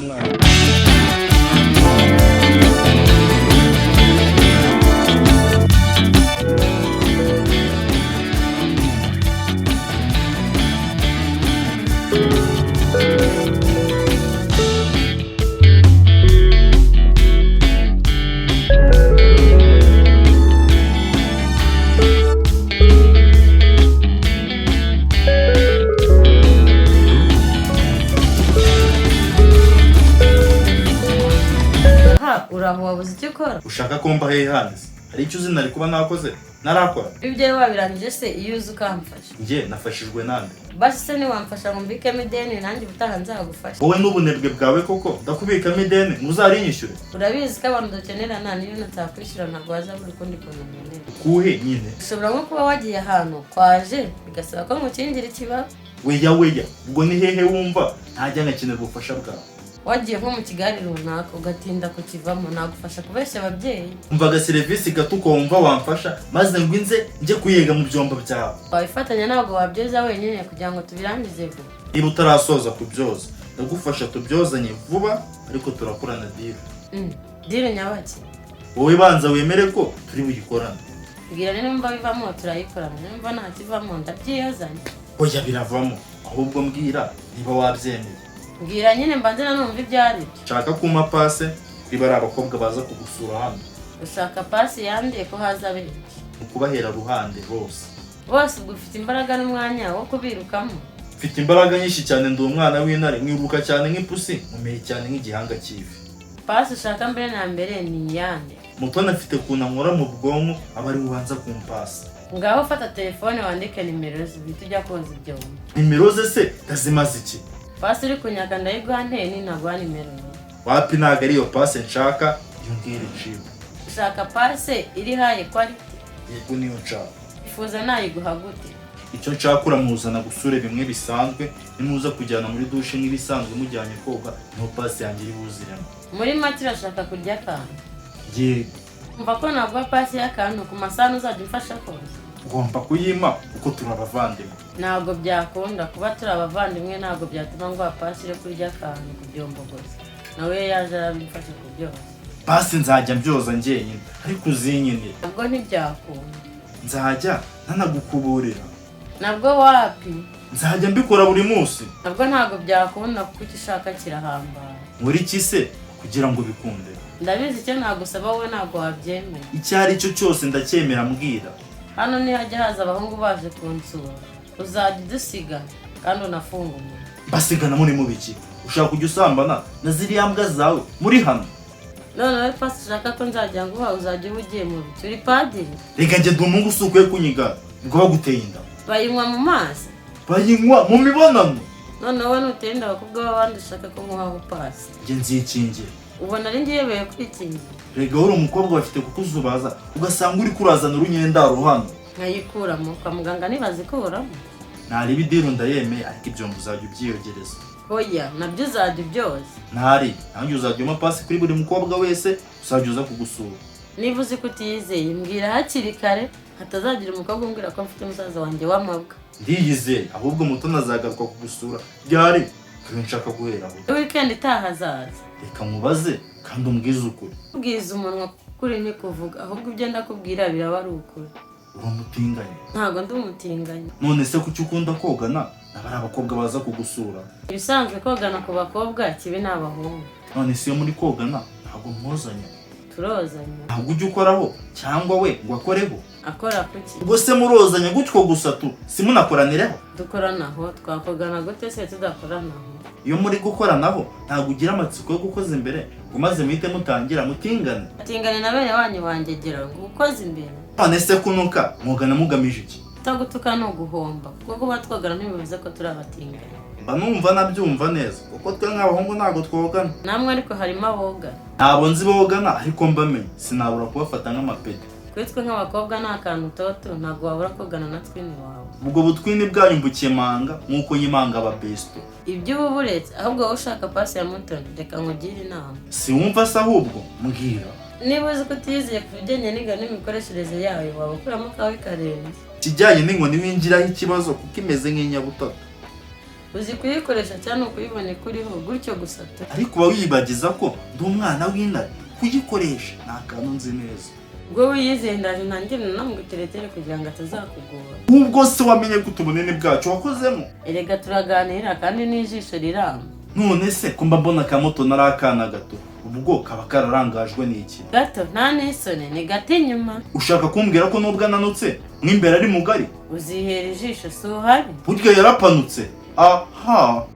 mwana. Uraho wabuze icyo ukora? Ushaka ko mba hehe hanze? Hari icyo uzi nari kuba nakoze? Narakora? Ibyo wabirangije se iyo uzi ukamfasha. Njye nafashijwe nande? Basi se niwamfasha ngo mbikemo ideni nanjye ubutaha nzagufasha. Wowe n'ubunebwe bwawe koko ndakubikamo ideni ntuzarinyishyure? Urabizi ko abantu dukenerana niyo natakwishyura ntabwo wazabura ukundi kuntu nkenera. Kuhe nyine? Ushobora nko kuba wagiye ahantu kwaje bigasaba ko ngukingira ikibazo. Weya ubwo ni hehe wumva ntajya ngakenera ubufasha bwawe? Wagiye nko mu kigali runaka ugatinda kukivamo nagufasha kubeshya ababyeyi. Umvaga serivisi gato ukumva wamfasha maze ngo inze njye kuyiga mu byombo byawe. Wabifatanya ntabwo wabyoza wenyine kugira ngo tubirangize vuba. Niba utarasoza kubyoza ndagufasha tubyozanye vuba ariko turakorana deal. Deal nyabaki? Wowe banza wemere ko turi buyikorana. Bwira nimba bivamo turayikorana nimba nta kivamo ndabyiyazanye. Oya biravamo ahubwo mbwira niba wabyemeye. Mbwira nyine mbanzira numva ibyari. Nshaka kuma pase kuri bari abakobwa baza kugusura hano. Ushaka pasi yandiye ko haza benshi. Ukubahera ruhande bose. Bose ubwo ufite imbaraga n'umwanya wo kubirukamo. Mfite imbaraga nyinshi cyane ndi umwana w'intare mwiruka cyane nk'ipusi nkomeye cyane nk'igihanga cy'ifi. Pasi ushaka mbere na mbere ni iyande. Mutoni afite kunankora mu bwonko aba ari ubanza kumpasa. Ngaho fata telefone wandike nimero zibita ujya koza ibyombo. Nimero ze se ndazimaze iki? Pasi uri kunyaka ndayiguha nteni ntaguha nimero. Wapi ntago ariyo pase nshaka iyo ngiyo iciwe. Ushaka pase iri haye quality? Yego niyo nshaka. Ifuza nayiguha gute? Icyo nshaka uramuzana gusure bimwe bisanzwe nimuza kujyana muri dushe nk'ibisanzwe mujyanye koga niho pase yanjye iri buziremo. Muri make urashaka kurya akantu? Yego. Umva ko naguha pasi y'akantu ku masahani uzajya umfasha koza. Ugomba kuyima kuko turi abavandimwe. Ntabwo byakunda kuba turi abavandimwe ntabwo byatuma nguha pasi yo kurya akantu ku byombo gusa. Nawe yaje arabimfasha kubyoza. Pasi nzajya mbyoza njyenyine ariko uzinyine. Ntabwo ntibyakunda. Nzajya ntanagukuburira. Nabwo wapi? Nzajya mbikora buri munsi. Ntabwo byakunda kuko icyo ushaka kirahambaye. Muri iki se kugira ngo bikunde? Ndabizi icyo nagusaba wowe ntabwo wabyemera. Icyo ari cyo cyose ndacyemera mbwira. Hano nihajya haza abahungu baje kunsura uzajya udusiga kandi unafunga umuntu. Basigana muri mu biki? Ushaka kujya usambana na ziriya mbwa zawe muri hano? None pasi ushaka ko nzajya nguha uzajya uba ugiye mu biki? Uri padiri? Reka njye ndi umuhungu usukuye kunyiga ubwo baguteye inda. Bayinywa mu mazi? Bayinywa mu mibonano? None wowe nuteye inda abakobwa b'abandi ushaka ko nkuhaho pasi? Njye nzikingira. Ubona ari ngiyebeye kwikingira? Rega uri umukobwa bafite kukuzubaza ugasanga uri kurazana urunyendaro hano. Nkayikuramo kwa muganga nibazikuramo? Ntari bidiru ndayemeye ariko ibyo uzajya ubyiyogereza. Oya nabyo uzajya ubyoza. Ntari nanjye uzajya umpa pasi kuri buri mukobwa wese uzajya uza kugusura. Niba uzi ko utiyizeye mbwira hakiri kare hatazagira umukobwa umbwira ko mfite umusaza wanjye w'amabwa. Ndiyizeye ahubwo Mutoni azagaruka kugusura ryari kandi nshaka guhera aho. Weekend itaha azaza. Reka mubaze kandi umbwize ukuri. Ubwiza umunwa kuri ntikuvuga ahubwo ibyo ndakubwira biraba ari ukuri. Uri umutinganya? Ntabwo ndi umutinganya. None se kuki ukunda kogana n'abari abakobwa baza kugusura? Ibisanzwe kogana ku bakobwa kibi ni abahungu. None se iyo muri kogana ntabwo mwuzanya? Turozanya. Ntabwo ujya ukoraho cyangwa we ngo akoreho? Akora kuki? Ubwo se murozanya gutyo gusa tu simunakoranireho? Dukoranaho twakogana gute se tudakoranaho? Iyo muri gukoranaho ntabwo ugira amatsiko yo gukoza imbere ngo maze muhite mutangira mutingane. Atingane na bene wanyu wangegera ngo ukoze imbere. None se kunuka mwogana mugamije iki? Tagutuka no guhomba kuko kuba twogana ntibivuze ko turi abatingane. Mba numva nabyumva neza kuko twe nk'abahungu ntabwo twogana. Namwe ariko harimo aboga. Ntabwo nzi bogana ariko mbamenye sinabura kubafata nk'amapeti. Kuri twe nk'abakobwa nta kantu toto ntabwo wabura kogana na twini wawe. Ubwo butwini bwanyu mbukiye manga nk'uko nyimanga ababesto. Ibyo uba buretse ahubwo wowe ushaka pasi ya Mutoni reka nkugire inama. Si wumva se ahubwo mbwira. Niba uzi ko utizeye ku bijyanye n'ingano n'imikoreshereze yayo waba ukuramo kawe karenze. Kijyanye n'inkoni winjiraho ikibazo kuko imeze nk'inyabutatu. uzi kuyikoresha cyane ukuyibona ikuriho gutyo gusa tu. ariko uba wiyibagiza ko ndi umwana w'intare kuyikoresha ni akantu nzi neza. Ubwo wiyizeye ndaje nanjye namuguteretere kugira ngo atazakugora. ubwo se wamenye ko ubunini bwacu wakozemo? Erega turaganira kandi n'ijisho riramba. none se ko mbona akamoto nari akana gato ubwo kaba kararangajwe n'iki? Gato nta n'isoni ni gato inyuma. ushaka kumbwira ko nubwo ananutse mw'imbere ari mugari? Uzihera ijisho si uhari. burya yarapanutse. aha